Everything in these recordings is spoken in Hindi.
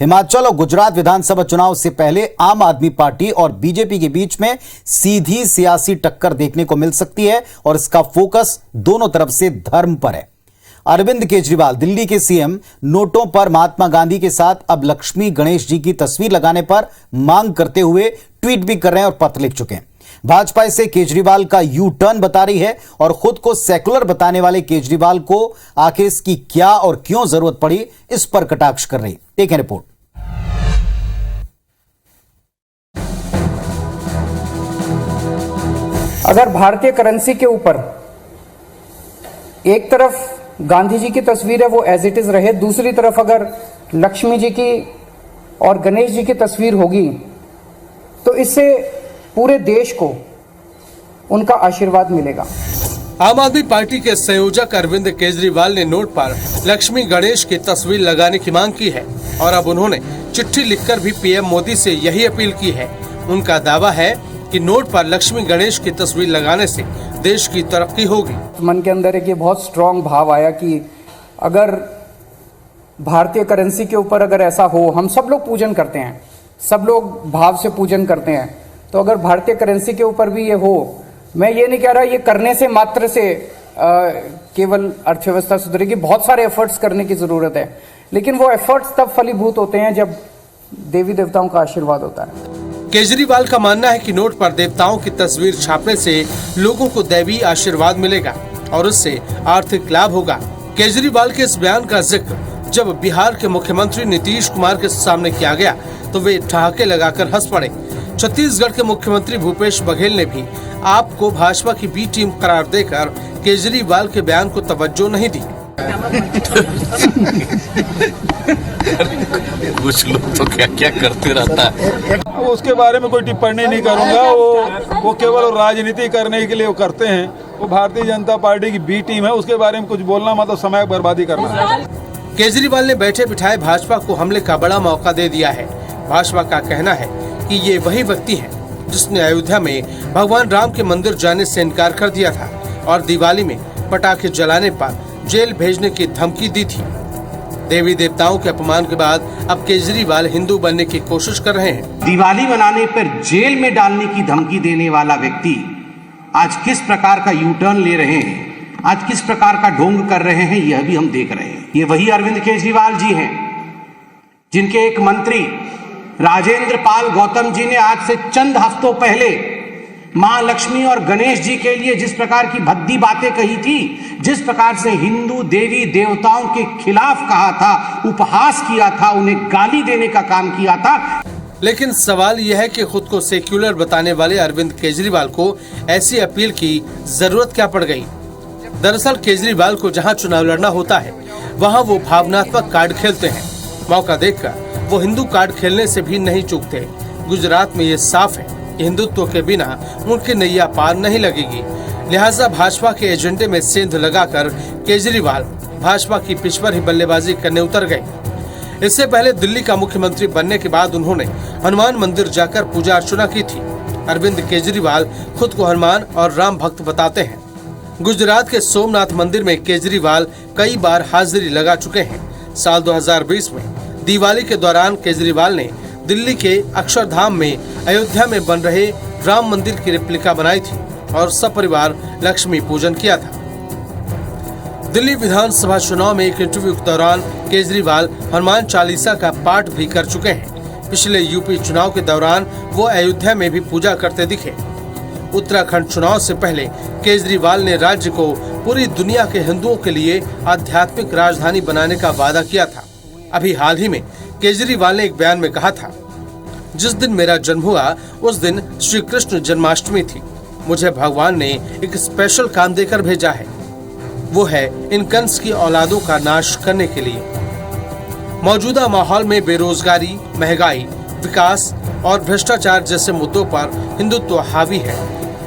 हिमाचल और गुजरात विधानसभा चुनाव से पहले आम आदमी पार्टी और बीजेपी के बीच में सीधी सियासी टक्कर देखने को मिल सकती है और इसका फोकस दोनों तरफ से धर्म पर है। अरविंद केजरीवाल दिल्ली के सीएम नोटों पर महात्मा गांधी के साथ अब लक्ष्मी गणेश जी की तस्वीर लगाने पर मांग करते हुए ट्वीट भी कर रहे हैं और पत्र लिख चुके हैं। भाजपा इसे केजरीवाल का यू टर्न बता रही है और खुद को सेकुलर बताने वाले केजरीवाल को आखिर इसकी क्या और क्यों जरूरत पड़ी, इस पर कटाक्ष कर रही। देखें रिपोर्ट। अगर भारतीय करेंसी के ऊपर एक तरफ गांधी जी की तस्वीर है, वो एज इट इज रहे, दूसरी तरफ अगर लक्ष्मी जी की और गणेश जी की तस्वीर होगी तो इससे पूरे देश को उनका आशीर्वाद मिलेगा। आम आदमी पार्टी के संयोजक अरविंद केजरीवाल ने नोट पर लक्ष्मी गणेश की तस्वीर लगाने की मांग की है और अब उन्होंने चिट्ठी लिखकर भी पीएम मोदी से यही अपील की है। उनका दावा है कि नोट पर लक्ष्मी गणेश की तस्वीर लगाने से देश की तरक्की होगी। मन के अंदर एक ये बहुत स्ट्रांग भाव आया कि अगर भारतीय करेंसी के ऊपर अगर ऐसा हो, हम सब लोग पूजन करते हैं, सब लोग भाव से पूजन करते हैं, तो अगर भारतीय करेंसी के ऊपर भी ये हो, मैं ये नहीं कह रहा ये करने से मात्र से केवल अर्थव्यवस्था सुधरेगी, बहुत सारे एफर्ट्स करने की जरूरत है, लेकिन वो एफर्ट्स तब फलीभूत होते हैं जब देवी देवताओं का आशीर्वाद होता है। केजरीवाल का मानना है कि नोट पर देवताओं की तस्वीर छापने से लोगों को दैवी आशीर्वाद मिलेगा और उससे आर्थिक लाभ होगा। केजरीवाल के इस बयान का जिक्र जब बिहार के मुख्यमंत्री नीतीश कुमार के सामने किया गया तो वे ठहाके लगाकर हंस पड़े। छत्तीसगढ़ के मुख्यमंत्री भूपेश बघेल ने भी आपको भाजपा की बी टीम करार देकर केजरीवाल के बयान को तवज्जो नहीं दी। कुछ लोग तो क्या क्या करते रहता है। उसके बारे में कोई टिप्पणी नहीं करूंगा। वो केवल राजनीति करने के लिए वो करते हैं। वो भारतीय जनता पार्टी की बी टीम है, उसके बारे में कुछ बोलना मतलब समय बर्बादी करना है। केजरीवाल ने बैठे बिठाए भाजपा को हमले का बड़ा मौका दे दिया है। भाजपा का कहना है कि ये वही व्यक्ति है जिसने अयोध्या में भगवान राम के मंदिर जाने से इनकार कर दिया था और दिवाली में पटाखे जलाने पर जेल भेजने की धमकी दी थी। देवी देवताओं के अपमान के बाद अब केजरीवाल हिंदू बनने की कोशिश कर रहे हैं। दिवाली मनाने पर जेल में डालने की धमकी देने वाला व्यक्ति आज किस प्रकार का यू टर्न ले रहे हैं, आज किस प्रकार का ढोंग कर रहे हैं, यह भी हम देख रहे हैं। ये वही अरविंद केजरीवाल जी हैं जिनके एक मंत्री राजेंद्र पाल गौतम जी ने आज से चंद हफ्तों पहले मां लक्ष्मी और गणेश जी के लिए जिस प्रकार की भद्दी बातें कही थी, जिस प्रकार से हिंदू देवी देवताओं के खिलाफ कहा था, उपहास किया था, उन्हें गाली देने का काम किया था। लेकिन सवाल यह है कि खुद को सेक्युलर बताने वाले अरविंद केजरीवाल को ऐसी अपील की जरूरत क्या पड़ गई। दरअसल केजरीवाल को जहां चुनाव लड़ना होता है वहां वो भावनात्मक कार्ड खेलते हैं। मौका देखकर वो हिंदू कार्ड खेलने से भी नहीं चूकते। गुजरात में ये साफ है कि हिंदुत्व के बिना उनकी नैया पार नहीं लगेगी। लिहाजा भाजपा के एजेंडे में सेंध लगाकर केजरीवाल भाजपा की पिच पर ही बल्लेबाजी करने उतर गए। इससे पहले दिल्ली का मुख्यमंत्री बनने के बाद उन्होंने हनुमान मंदिर जाकर पूजा अर्चना की थी। अरविंद केजरीवाल खुद को हनुमान और राम भक्त बताते हैं। गुजरात के सोमनाथ मंदिर में केजरीवाल कई बार हाजिरी लगा चुके हैं। साल 2020 में दिवाली के दौरान केजरीवाल ने दिल्ली के अक्षरधाम में अयोध्या में बन रहे राम मंदिर की रेप्लिका बनाई थी और सपरिवार लक्ष्मी पूजन किया था। दिल्ली विधानसभा चुनाव में एक इंटरव्यू के दौरान केजरीवाल हनुमान चालीसा का पाठ भी कर चुके हैं। पिछले यूपी चुनाव के दौरान वो अयोध्या में भी पूजा करते दिखे। उत्तराखंड चुनाव से पहले केजरीवाल ने राज्य को पूरी दुनिया के हिंदुओं के लिए आध्यात्मिक राजधानी बनाने का वादा किया था। अभी हाल ही में केजरीवाल ने एक बयान में कहा था, जिस दिन मेरा जन्म हुआ उस दिन श्री कृष्ण जन्माष्टमी थी। मुझे भगवान ने एक स्पेशल काम देकर भेजा है, वो है इन कंस की औलादों का नाश करने के लिए। मौजूदा माहौल में बेरोजगारी, महंगाई, विकास और भ्रष्टाचार जैसे मुद्दों पर हिंदुत्व हावी है।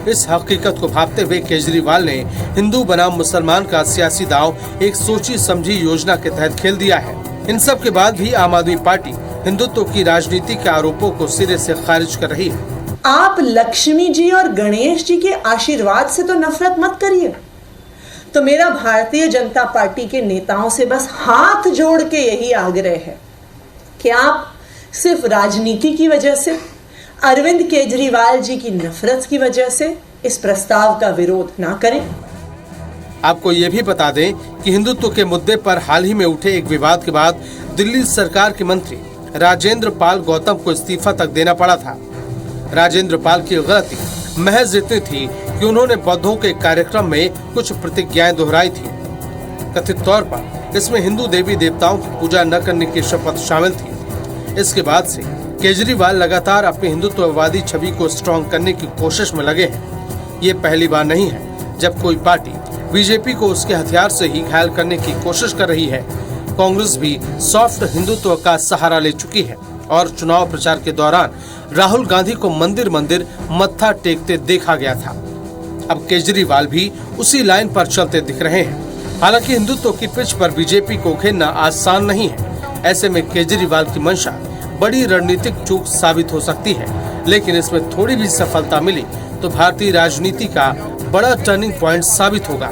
इस हकीकत को भांपते हुए केजरीवाल ने हिंदू बनाम मुसलमान का सियासी दांव एक सोची समझी योजना के तहत खेल दिया है। इन सब के बाद भी आम आदमी पार्टी हिंदुत्व की राजनीति के आरोपों को सिरे से खारिज कर रही है। आप लक्ष्मी जी और गणेश जी के आशीर्वाद से तो नफरत मत करिए। तो मेरा भारतीय जनता पार्टी के नेताओं से बस हाथ जोड़ के यही आग्रह है क्या आप सिर्फ राजनीति की वजह से, अरविंद केजरीवाल जी की नफरत की वजह से इस प्रस्ताव का विरोध ना करें? आपको ये भी बता दें कि हिंदुत्व के मुद्दे पर हाल ही में उठे एक विवाद के बाद दिल्ली सरकार के मंत्री राजेंद्र पाल गौतम को इस्तीफा तक देना पड़ा था। राजेंद्र पाल की गलती महज इतनी थी कि उन्होंने बौद्धों के कार्यक्रम में कुछ प्रतिज्ञाएं दोहराई थी। कथित तौर पर इसमें हिंदू देवी देवताओं की पूजा न करने की शपथ शामिल थी। इसके बाद से केजरीवाल लगातार अपनी हिंदुत्ववादी छवि को स्ट्रॉन्ग करने की कोशिश में लगे हैं। ये पहली बार नहीं है जब कोई पार्टी बीजेपी को उसके हथियार से ही घायल करने की कोशिश कर रही है। कांग्रेस भी सॉफ्ट हिंदुत्व का सहारा ले चुकी है और चुनाव प्रचार के दौरान राहुल गांधी को मंदिर मंदिर मत्था टेकते देखा गया था। अब केजरीवाल भी उसी लाइन पर चलते दिख रहे हैं। हालांकि हिंदुत्व की पिच पर बीजेपी को घेरना आसान नहीं है। ऐसे में केजरीवाल की मंशा बड़ी रणनीतिक चूक साबित हो सकती है, लेकिन इसमें थोड़ी भी सफलता मिली तो भारतीय राजनीति का बड़ा टर्निंग पॉइंट साबित होगा।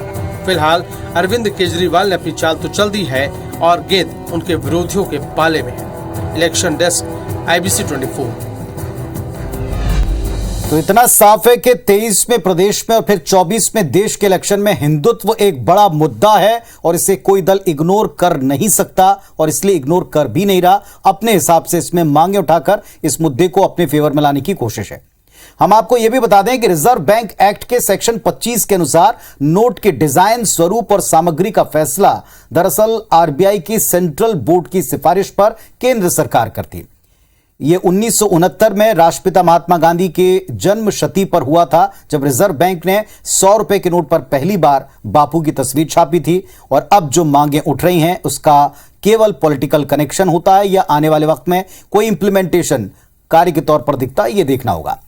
फिलहाल अरविंद केजरीवाल ने अपनी चाल तो चल दी है और गेंद उनके विरोधियों के पाले में है। Election desk, IBC 24। तो इतना साफ है कि 23 में प्रदेश में और फिर 24 में देश के इलेक्शन में हिंदुत्व एक बड़ा मुद्दा है और इसे कोई दल इग्नोर कर नहीं सकता और इसलिए इग्नोर कर भी नहीं रहा। अपने हिसाब से इसमें मांगे उठाकर इस मुद्दे को अपने फेवर में लाने की कोशिश है। हम आपको यह भी बता दें कि रिजर्व बैंक एक्ट के सेक्शन 25 के अनुसार नोट के डिजाइन, स्वरूप और सामग्री का फैसला दरअसल RBI की सेंट्रल बोर्ड की सिफारिश पर केंद्र सरकार करती। यह 1969 में राष्ट्रपिता महात्मा गांधी के जन्म शती पर हुआ था, जब रिजर्व बैंक ने 100 रुपए के नोट पर पहली बार बापू की तस्वीर छापी थी। और अब जो मांगे उठ रही हैं उसका केवल पॉलिटिकल कनेक्शन होता है या आने वाले वक्त में कोई इंप्लीमेंटेशन कार्य के तौर पर दिखता है, यह देखना होगा।